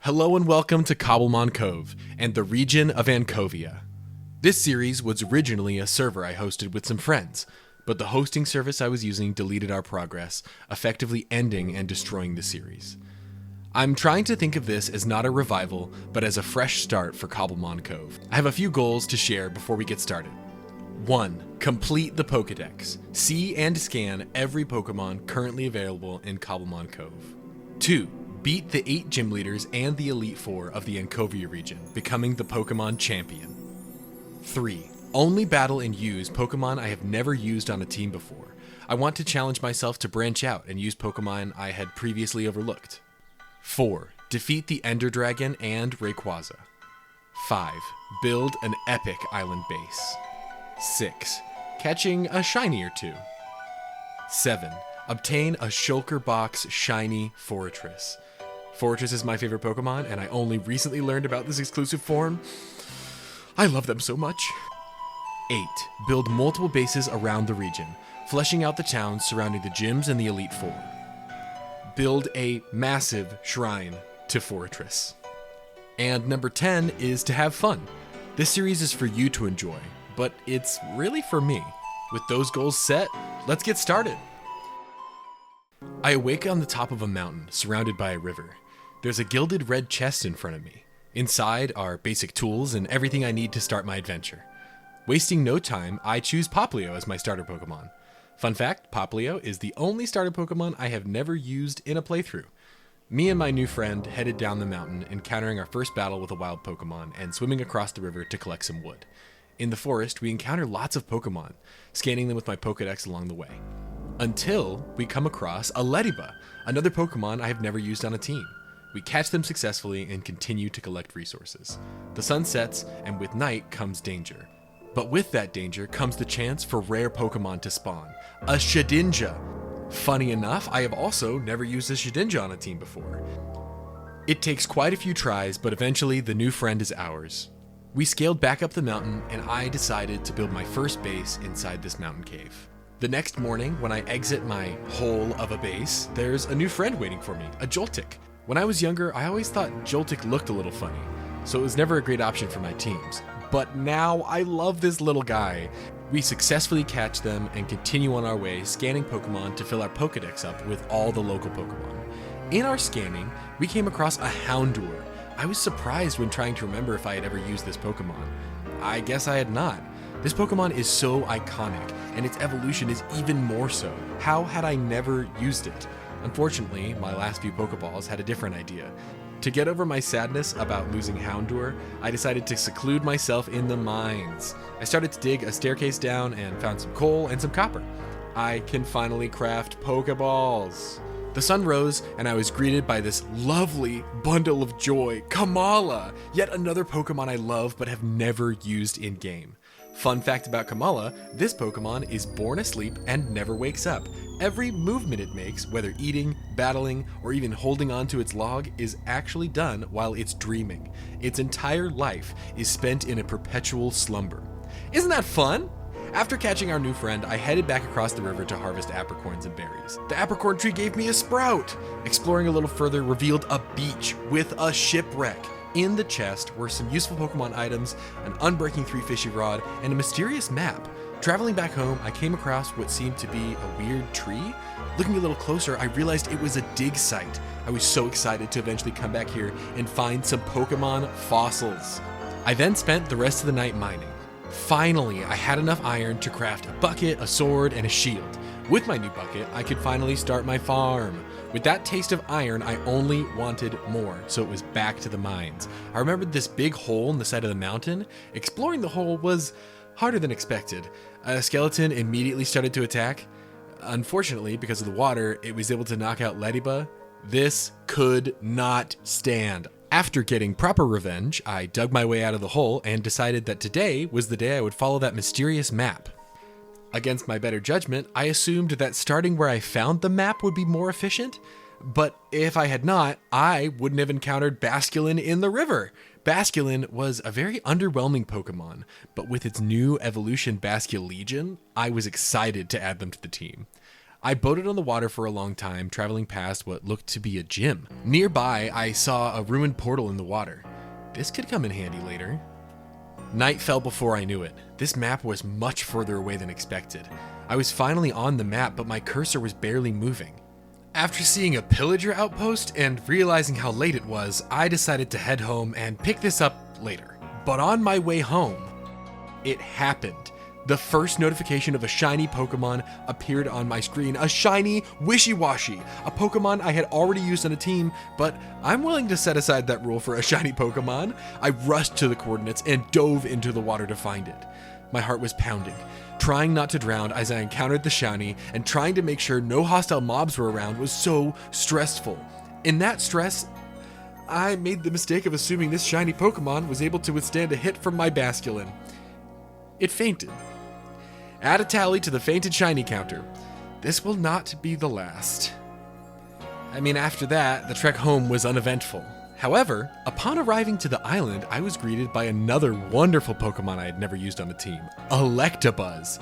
Hello and welcome to Cobblemon Cove and the region of Ankovia. This series was originally a server I hosted with some friends, but the hosting service I was using deleted our progress, effectively ending and destroying the series. I'm trying to think of this as not a revival, but as a fresh start for Cobblemon Cove. I have a few goals to share before we get started. 1. Complete the Pokédex. See and scan every Pokémon currently available in Cobblemon Cove. 2. Beat the 8 gym leaders and the Elite Four of the Ankovia region, becoming the Pokemon champion. 3. Only battle and use Pokemon I have never used on a team before. I want to challenge myself to branch out and use Pokemon I had previously overlooked. 4. Defeat the Ender Dragon and Rayquaza. 5. Build an epic island base. 6. Catching a shiny or two. 7. Obtain a Shulker Box Shiny Fortress. Fortress is my favorite Pokemon, and I only recently learned about this exclusive form. I love them so much. 8. Build multiple bases around the region, fleshing out the towns surrounding the gyms and the Elite Four. Build a massive shrine to Fortress. And number 10 is to have fun. This series is for you to enjoy, but it's really for me. With those goals set, let's get started. I awake on the top of a mountain, surrounded by a river. There's a gilded red chest in front of me. Inside are basic tools and everything I need to start my adventure. Wasting no time, I choose Popplio as my starter Pokemon. Fun fact, Popplio is the only starter Pokemon I have never used in a playthrough. Me and my new friend headed down the mountain, encountering our first battle with a wild Pokemon and swimming across the river to collect some wood. In the forest, we encounter lots of Pokemon, scanning them with my Pokédex along the way. Until we come across a Lediba, another Pokemon I have never used on a team. We catch them successfully and continue to collect resources. The sun sets, and with night comes danger. But with that danger comes the chance for rare Pokemon to spawn, a Shedinja. Funny enough, I have also never used a Shedinja on a team before. It takes quite a few tries, but eventually the new friend is ours. We scaled back up the mountain, and I decided to build my first base inside this mountain cave. The next morning, when I exit my hole of a base, there's a new friend waiting for me, a Joltik. When I was younger, I always thought Joltik looked a little funny, so it was never a great option for my teams. But now I love this little guy. We successfully catch them and continue on our way, scanning Pokemon to fill our Pokédex up with all the local Pokemon. In our scanning, we came across a Houndour. I was surprised when trying to remember if I had ever used this Pokemon. I guess I had not. This Pokemon is so iconic, and its evolution is even more so. How had I never used it? Unfortunately, my last few Pokeballs had a different idea. To get over my sadness about losing Houndour, I decided to seclude myself in the mines. I started to dig a staircase down and found some coal and some copper. I can finally craft Pokeballs. The sun rose, and I was greeted by this lovely bundle of joy, Kamala, yet another Pokemon I love but have never used in-game. Fun fact about Kamala, this Pokemon is born asleep and never wakes up. Every movement it makes, whether eating, battling, or even holding onto its log, is actually done while it's dreaming. Its entire life is spent in a perpetual slumber. Isn't that fun? After catching our new friend, I headed back across the river to harvest apricorns and berries. The apricorn tree gave me a sprout! Exploring a little further revealed a beach with a shipwreck. In the chest were some useful Pokemon items, an unbreaking 3-fishy rod, and a mysterious map. Traveling back home, I came across what seemed to be a weird tree. Looking a little closer, I realized it was a dig site. I was so excited to eventually come back here and find some Pokemon fossils. I then spent the rest of the night mining. Finally, I had enough iron to craft a bucket, a sword, and a shield. With my new bucket, I could finally start my farm. With that taste of iron, I only wanted more, so it was back to the mines. I remembered this big hole in the side of the mountain. Exploring the hole was harder than expected. A skeleton immediately started to attack. Unfortunately, because of the water, it was able to knock out Lediba. This could not stand. After getting proper revenge, I dug my way out of the hole and decided that today was the day I would follow that mysterious map. Against my better judgment, I assumed that starting where I found the map would be more efficient, but if I had not, I wouldn't have encountered Basculin in the river. Basculin was a very underwhelming Pokemon, but with its new evolution Basculegion, I was excited to add them to the team. I boated on the water for a long time, traveling past what looked to be a gym. Nearby, I saw a ruined portal in the water. This could come in handy later. Night fell before I knew it. This map was much further away than expected. I was finally on the map, but my cursor was barely moving. After seeing a pillager outpost and realizing how late it was, I decided to head home and pick this up later. But on my way home, it happened. The first notification of a shiny Pokemon appeared on my screen. A shiny Wishy-Washy, a Pokemon I had already used on a team, but I'm willing to set aside that rule for a shiny Pokemon. I rushed to the coordinates and dove into the water to find it. My heart was pounding, trying not to drown as I encountered the shiny, and trying to make sure no hostile mobs were around was so stressful. In that stress, I made the mistake of assuming this shiny Pokemon was able to withstand a hit from my Basculin. It fainted. Add a tally to the fainted shiny counter. This will not be the last. After that, the trek home was uneventful. However, upon arriving to the island, I was greeted by another wonderful Pokemon I had never used on the team, Electabuzz.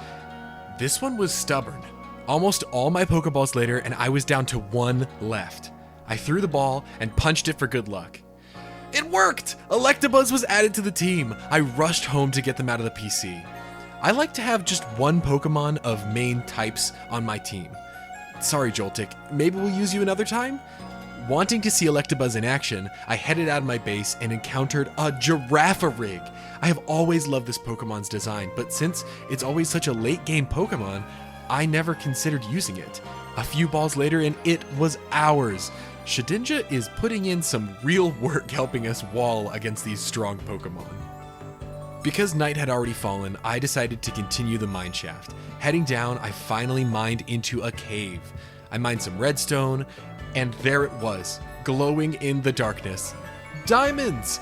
This one was stubborn. Almost all my Pokeballs later, and I was down to one left. I threw the ball and punched it for good luck. It worked! Electabuzz was added to the team. I rushed home to get them out of the PC. I like to have just one Pokemon of main types on my team. Sorry, Joltik, maybe we'll use you another time? Wanting to see Electabuzz in action, I headed out of my base and encountered a Girafarig. I have always loved this Pokemon's design, but since it's always such a late game Pokemon, I never considered using it. A few balls later and it was ours. Shedinja is putting in some real work helping us wall against these strong Pokemon. Because night had already fallen, I decided to continue the mineshaft. Heading down, I finally mined into a cave. I mined some redstone, and there it was, glowing in the darkness. Diamonds!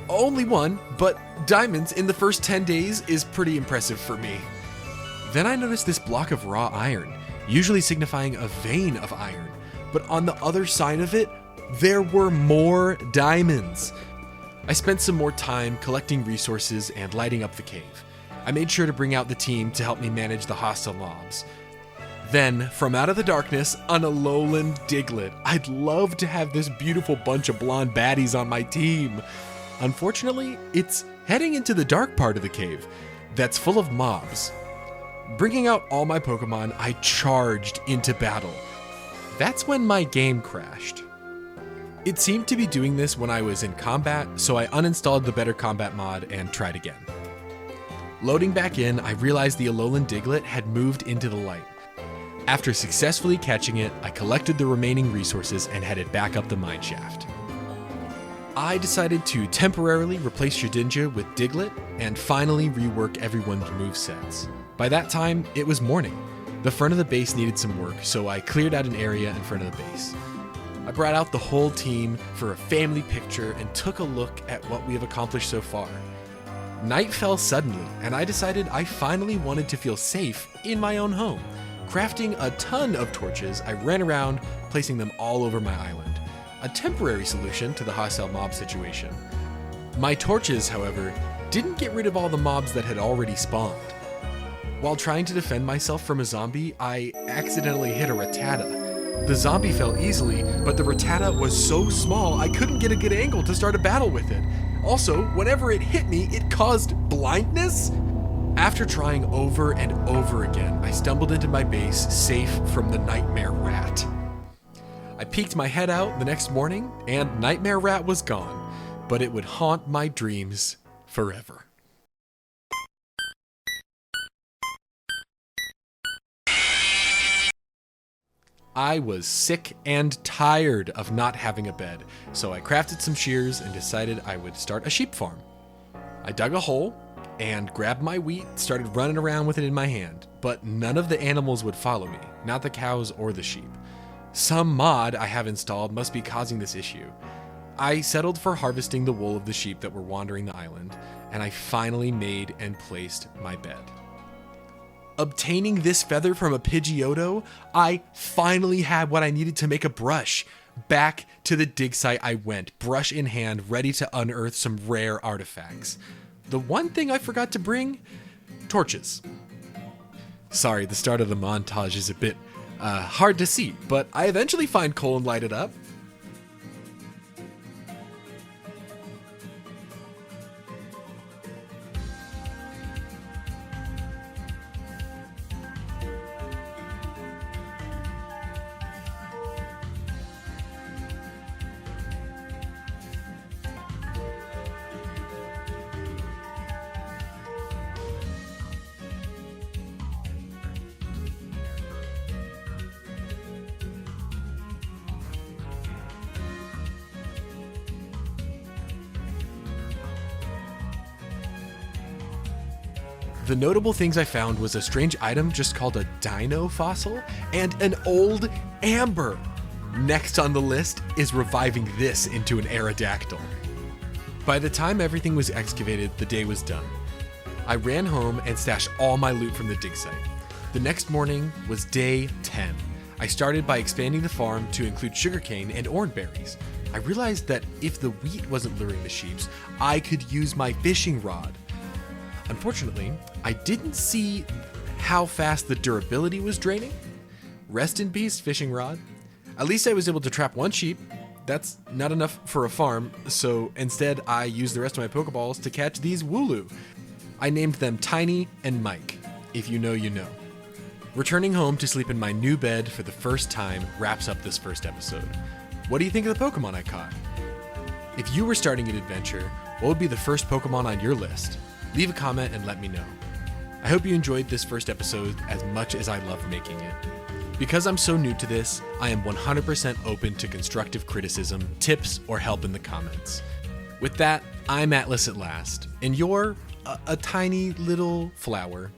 Only one, but diamonds in the first 10 days is pretty impressive for me. Then I noticed this block of raw iron, usually signifying a vein of iron, but on the other side of it, there were more diamonds. I spent some more time collecting resources and lighting up the cave. I made sure to bring out the team to help me manage the hostile mobs. Then, from out of the darkness, an Alolan Diglett. I'd love to have this beautiful bunch of blonde baddies on my team. Unfortunately, it's heading into the dark part of the cave that's full of mobs. Bringing out all my Pokemon, I charged into battle. That's when my game crashed. It seemed to be doing this when I was in combat, so I uninstalled the Better Combat mod and tried again. Loading back in, I realized the Alolan Diglett had moved into the light. After successfully catching it, I collected the remaining resources and headed back up the mineshaft. I decided to temporarily replace Shedinja with Diglett and finally rework everyone's movesets. By that time, it was morning. The front of the base needed some work, so I cleared out an area in front of the base. I brought out the whole team for a family picture and took a look at what we have accomplished so far. Night fell suddenly, and I decided I finally wanted to feel safe in my own home. Crafting a ton of torches, I ran around, placing them all over my island. A temporary solution to the hostile mob situation. My torches, however, didn't get rid of all the mobs that had already spawned. While trying to defend myself from a zombie, I accidentally hit a Rattata. The zombie fell easily, but the Rattata was so small I couldn't get a good angle to start a battle with it. Also, whenever it hit me, it caused blindness? After trying over and over again, I stumbled into my base, safe from the Nightmare Rat. I peeked my head out the next morning, and Nightmare Rat was gone, but it would haunt my dreams forever. I was sick and tired of not having a bed, so I crafted some shears and decided I would start a sheep farm. I dug a hole and grabbed my wheat, started running around with it in my hand, but none of the animals would follow me, not the cows or the sheep. Some mod I have installed must be causing this issue. I settled for harvesting the wool of the sheep that were wandering the island, and I finally made and placed my bed. Obtaining this feather from a Pidgeotto, I finally had what I needed to make a brush. Back to the dig site I went, brush in hand, ready to unearth some rare artifacts. The one thing I forgot to bring? Torches. Sorry, the start of the montage is a bit Hard to see, but I eventually find coal and light it up. The notable things I found was a strange item just called a dino fossil and an old amber. Next on the list is reviving this into an Aerodactyl. By the time everything was excavated, the day was done. I ran home and stashed all my loot from the dig site. The next morning was day 10. I started by expanding the farm to include sugarcane and orange berries. I realized that if the wheat wasn't luring the sheeps, I could use my fishing rod. Unfortunately, I didn't see how fast the durability was draining. Rest in peace, fishing rod. At least I was able to trap one sheep. That's not enough for a farm, so instead I used the rest of my Pokeballs to catch these Wooloo. I named them Tiny and Mike. If you know, you know. Returning home to sleep in my new bed for the first time wraps up this first episode. What do you think of the Pokemon I caught? If you were starting an adventure, what would be the first Pokemon on your list? Leave a comment and let me know. I hope you enjoyed this first episode as much as I loved making it. Because I'm so new to this, I am 100% open to constructive criticism, tips, or help in the comments. With that, I'm Atlas at last, and you're a tiny little flower.